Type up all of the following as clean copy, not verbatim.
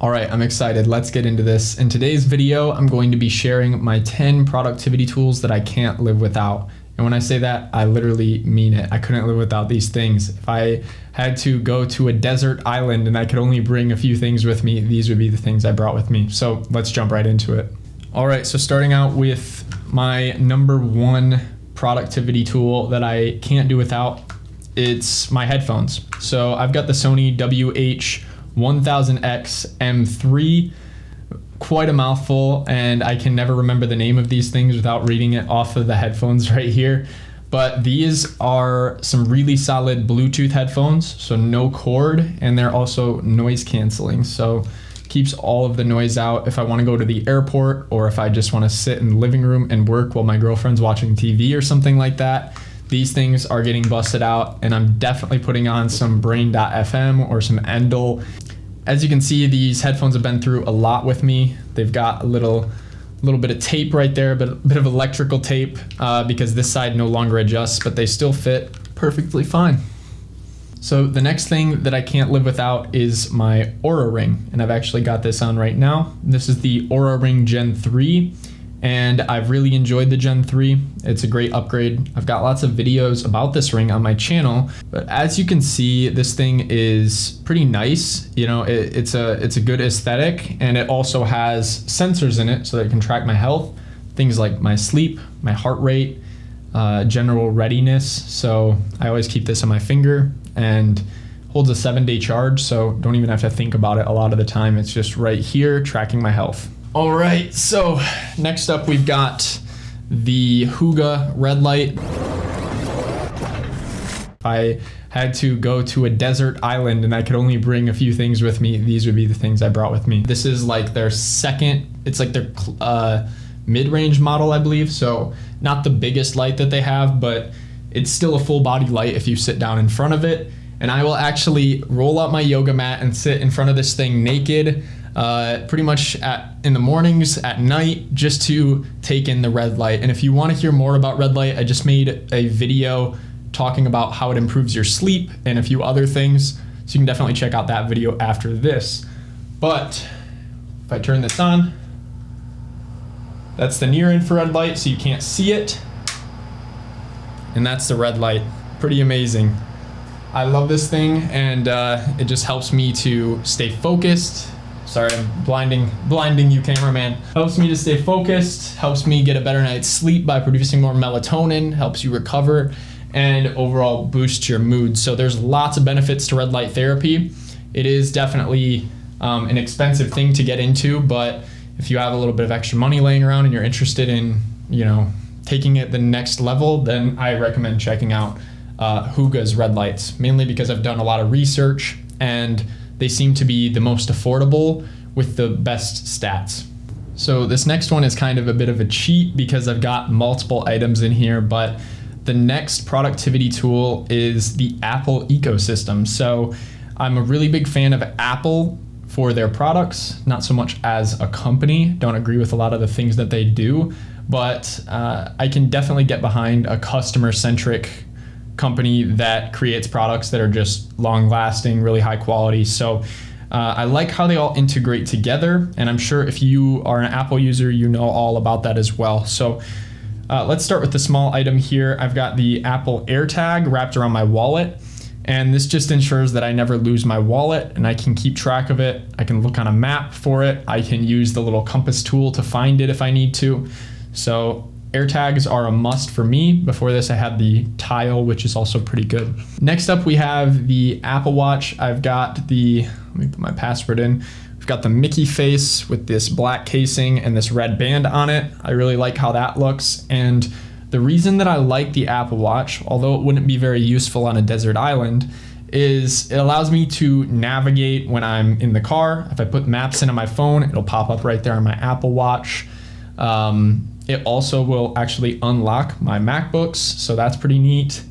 All right, I'm excited. Let's get into this. In today's video, I'm going to be sharing my 10 productivity tools that I can't live without. And when I say that, I literally mean it. I couldn't live without these things. If I had to go to a desert island and I could only bring a few things with me, these would be the things I brought with me. So let's jump right into it. All right, so starting out with my number one productivity tool that I can't do without, it's my headphones. So I've got the Sony WH-1000X M3, quite a mouthful, and I can never remember the name of these things without reading it off of the headphones right here. But these are some really solid Bluetooth headphones, so no cord, and they're also noise canceling. So keeps all of the noise out if I want to go to the airport or if I just want to sit in the living room and work while my girlfriend's watching TV or something like that. These things are getting busted out, and I'm definitely putting on some Brain.fm or some Endel. As you can see, these headphones have been through a lot with me. They've got a little bit of tape right there, but a bit of electrical tape because this side no longer adjusts, but they still fit perfectly fine. So the next thing that I can't live without is my Oura Ring, and I've actually got this on right now. This is the Oura Ring Gen 3. And I've really enjoyed the Gen 3. It's a great upgrade. I've got lots of videos about this ring on my channel, but as you can see, this thing is pretty nice. You know, it's a good aesthetic, and it also has sensors in it so that it can track my health, things like my sleep, my heart rate, general readiness. So I always keep this on my finger, and holds a 7-day charge, so don't even have to think about it a lot of the time. It's just right here tracking my health. All right, so next up we've got the Hooga Red Light. If I had to go to a desert island and I could only bring a few things with me, these would be the things I brought with me. This is like their mid-range model, I believe. So not the biggest light that they have, but it's still a full body light if you sit down in front of it. And I will actually roll out my yoga mat and sit in front of this thing naked, pretty much in the mornings, at night, just to take in the red light. And if you want to hear more about red light, I just made a video talking about how it improves your sleep and a few other things. So you can definitely check out that video after this. But if I turn this on, that's the near infrared light, so you can't see it. And that's the red light. Pretty amazing. I love this thing, and it just helps me to stay focused. Sorry, I'm blinding you, cameraman. Helps me to stay focused, helps me get a better night's sleep by producing more melatonin, helps you recover, and overall boost your mood. So there's lots of benefits to red light therapy. It is definitely an expensive thing to get into, but if you have a little bit of extra money laying around and you're interested in, taking it the next level, then I recommend checking out Hooga's red lights, mainly because I've done a lot of research and they seem to be the most affordable with the best stats. So this next one is kind of a bit of a cheat because I've got multiple items in here, but the next productivity tool is the Apple ecosystem. So I'm a really big fan of Apple for their products, not so much as a company. Don't agree with a lot of the things that they do, but I can definitely get behind a customer-centric company that creates products that are just long lasting, really high quality. So I like how they all integrate together, and I'm sure if you are an Apple user, you know all about that as well. So let's start with the small item here. I've got the Apple AirTag wrapped around my wallet, and this just ensures that I never lose my wallet and I can keep track of it. I can look on a map for it. I can use the little compass tool to find it if I need to. So AirTags are a must for me. Before this, I had the Tile, which is also pretty good. Next up, we have the Apple Watch. I've got let me put my password in. We've got the Mickey face with this black casing and this red band on it. I really like how that looks. And the reason that I like the Apple Watch, although it wouldn't be very useful on a desert island, is it allows me to navigate when I'm in the car. If I put maps in on my phone, it'll pop up right there on my Apple Watch. It also will actually unlock my MacBooks, so that's pretty neat.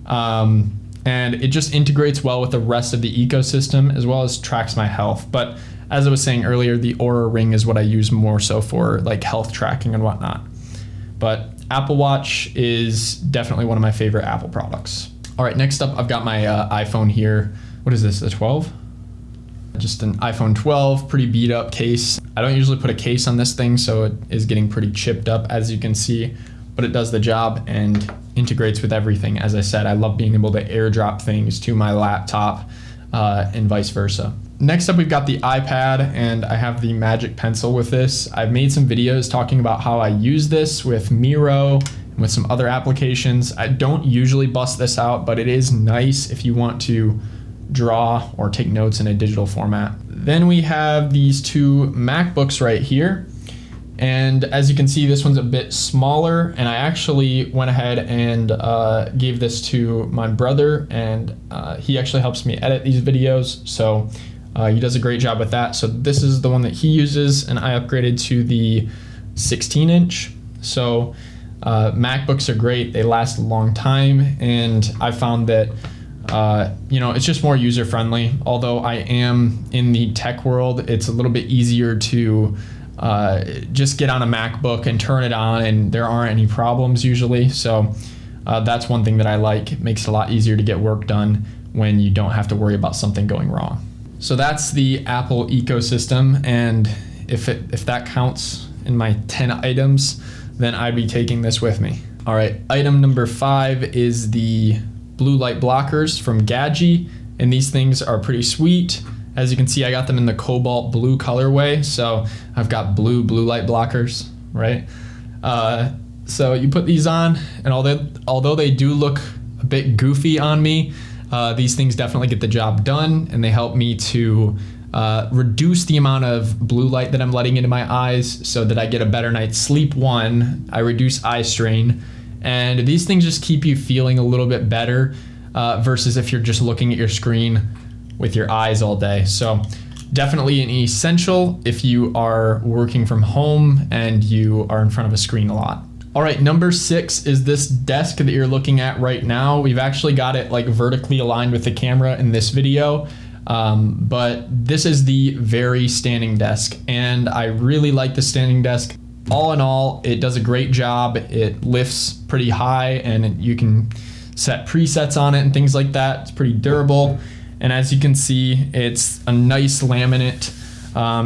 And it just integrates well with the rest of the ecosystem as well as tracks my health. But as I was saying earlier, the Oura Ring is what I use more so for like health tracking and whatnot. But Apple Watch is definitely one of my favorite Apple products. All right, next up, I've got my iPhone here. What is this, the 12? Just an iPhone 12, pretty beat up case. I don't usually put a case on this thing, so it is getting pretty chipped up, as you can see, but it does the job and integrates with everything. As I said, I love being able to airdrop things to my laptop and vice versa. Next up, we've got the iPad, and I have the Magic Pencil with this. I've made some videos talking about how I use this with Miro and with some other applications. I don't usually bust this out, but it is nice if you want to draw or take notes in a digital format. Then we have these two MacBooks right here. And as you can see, this one's a bit smaller, and I actually went ahead and gave this to my brother, and he actually helps me edit these videos. So he does a great job with that. So this is the one that he uses, and I upgraded to the 16-inch. So MacBooks are great. They last a long time, and I found that it's just more user friendly. Although I am in the tech world, it's a little bit easier to just get on a MacBook and turn it on, and there aren't any problems usually. So that's one thing that I like. It makes it a lot easier to get work done when you don't have to worry about something going wrong. So that's the Apple ecosystem, and if that counts in my 10 items, then I'd be taking this with me. All right, item number 5 is the blue light blockers from Gadget, and these things are pretty sweet. As you can see, I got them in the cobalt blue colorway, so I've got blue light blockers, right? So you put these on, and although they do look a bit goofy on me, these things definitely get the job done, and they help me to reduce the amount of blue light that I'm letting into my eyes so that I get a better night's sleep. One, I reduce eye strain, and these things just keep you feeling a little bit better versus if you're just looking at your screen with your eyes all day. So definitely an essential if you are working from home and you are in front of a screen a lot. All right, number 6 is this desk that you're looking at right now. We've actually got it like vertically aligned with the camera in this video, but this is the Vari standing desk, and I really like the standing desk. All in all, it does a great job. It lifts pretty high, and you can set presets on it and things like that. It's pretty durable. And as you can see, it's a nice laminate.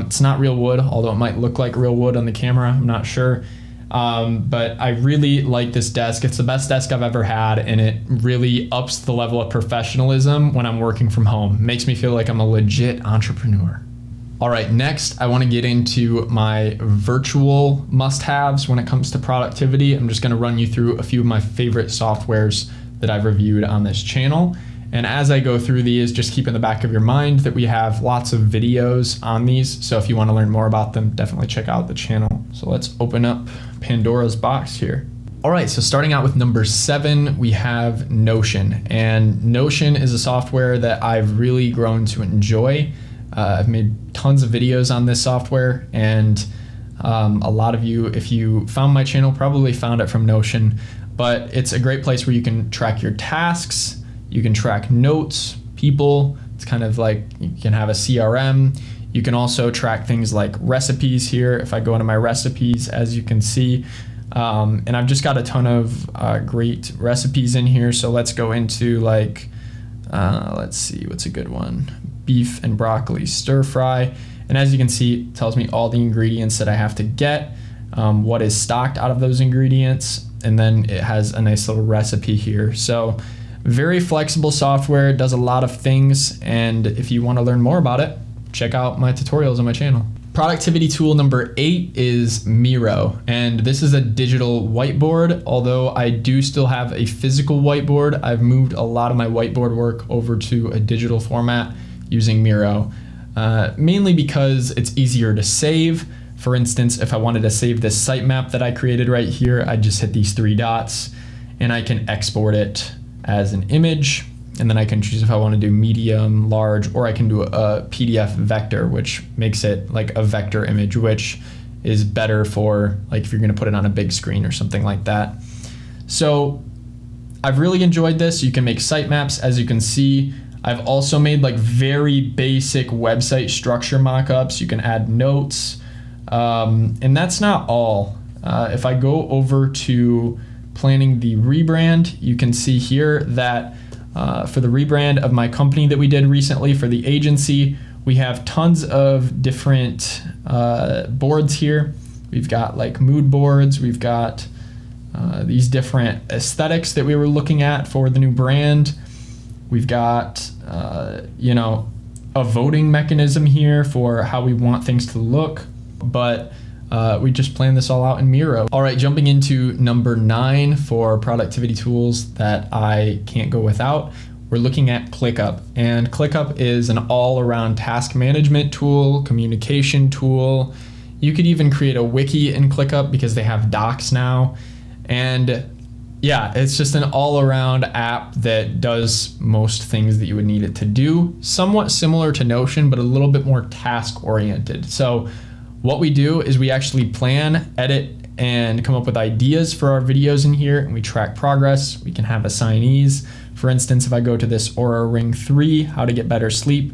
It's not real wood, although it might look like real wood on the camera, I'm not sure. But I really like this desk. It's the best desk I've ever had, and it really ups the level of professionalism when I'm working from home. It makes me feel like I'm a legit entrepreneur. All right, next I want to get into my virtual must-haves when it comes to productivity. I'm just going to run you through a few of my favorite softwares that I've reviewed on this channel. And as I go through these, just keep in the back of your mind that we have lots of videos on these. So if you want to learn more about them, definitely check out the channel. So let's open up Pandora's box here. All right, so starting out with number 7, we have Notion. And Notion is a software that I've really grown to enjoy. I've made tons of videos on this software, and a lot of you, if you found my channel, probably found it from Notion. But it's a great place where you can track your tasks, you can track notes, people. It's kind of like you can have a CRM. You can also track things like recipes here. If I go into my recipes, as you can see, and I've just got a ton of great recipes in here. So let's go into like, let's see, what's a good one? Beef and broccoli stir fry. And as you can see, it tells me all the ingredients that I have to get, what is stocked out of those ingredients, and then it has a nice little recipe here. So very flexible software, does a lot of things, and if you want to learn more about it, check out my tutorials on my channel. Productivity tool number 8 is Miro, and this is a digital whiteboard. Although I do still have a physical whiteboard, I've moved a lot of my whiteboard work over to a digital format using Miro, mainly because it's easier to save. For instance, if I wanted to save this sitemap that I created right here, I just hit these 3 dots and I can export it as an image, and then I can choose if I want to do medium, large, or I can do a PDF vector, which makes it like a vector image, which is better for like if you're going to put it on a big screen or something like that. So I've really enjoyed this. You can make sitemaps, as you can see. I've also made like very basic website structure mockups. You can add notes, and that's not all. If I go over to planning the rebrand, you can see here that for the rebrand of my company that we did recently for the agency, We have tons of different boards here. We've got like mood boards. We've got these different aesthetics that we were looking at for the new brand. We've got, you know, a voting mechanism here for how we want things to look, but we just planned this all out in Miro. All right, jumping into number 9 for productivity tools that I can't go without. We're looking at ClickUp, and ClickUp is an all-around task management tool, communication tool. You could even create a wiki in ClickUp because they have docs now. And yeah, it's just an all-around app that does most things that you would need it to do. Somewhat similar to Notion, but a little bit more task-oriented. So what we do is we actually plan, edit, and come up with ideas for our videos in here, and we track progress. We can have assignees. For instance, if I go to this Oura Ring 3, how to get better sleep,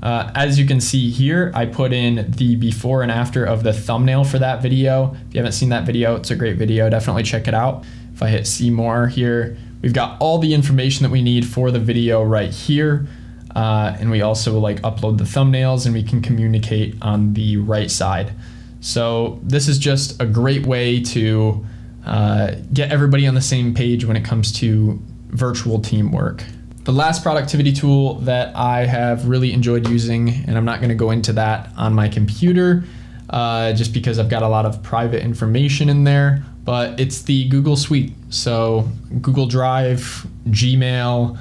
as you can see here, I put in the before and after of the thumbnail for that video. If you haven't seen that video, it's a great video. Definitely check it out. If I hit see more here, we've got all the information that we need for the video right here. And we also like upload the thumbnails, and we can communicate on the right side. So this is just a great way to get everybody on the same page when it comes to virtual teamwork. The last productivity tool that I have really enjoyed using, and I'm not going to go into that on my computer just because I've got a lot of private information in there, but it's the Google Suite. So Google Drive, Gmail,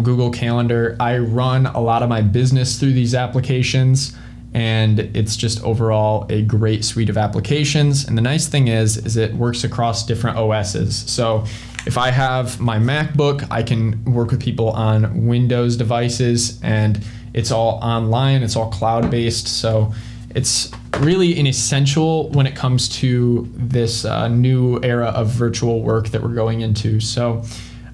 Google Calendar. I run a lot of my business through these applications, and it's just overall a great suite of applications. And the nice thing is it works across different OSs. So if I have my MacBook, I can work with people on Windows devices, and it's all online, it's all cloud-based. So it's really an essential when it comes to this new era of virtual work that we're going into. So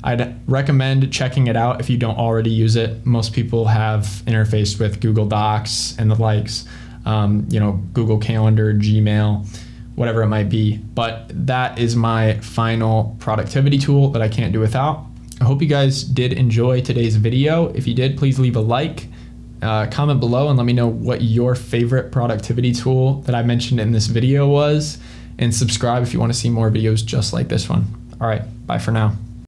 I'd recommend checking it out if you don't already use it. Most people have interfaced with Google Docs and the likes, you know, Google Calendar, Gmail, whatever it might be. But that is my final productivity tool that I can't do without. I hope you guys did enjoy today's video. If you did, please leave a like, comment below, and let me know what your favorite productivity tool that I mentioned in this video was, and subscribe if you want to see more videos just like this one. All right, bye for now.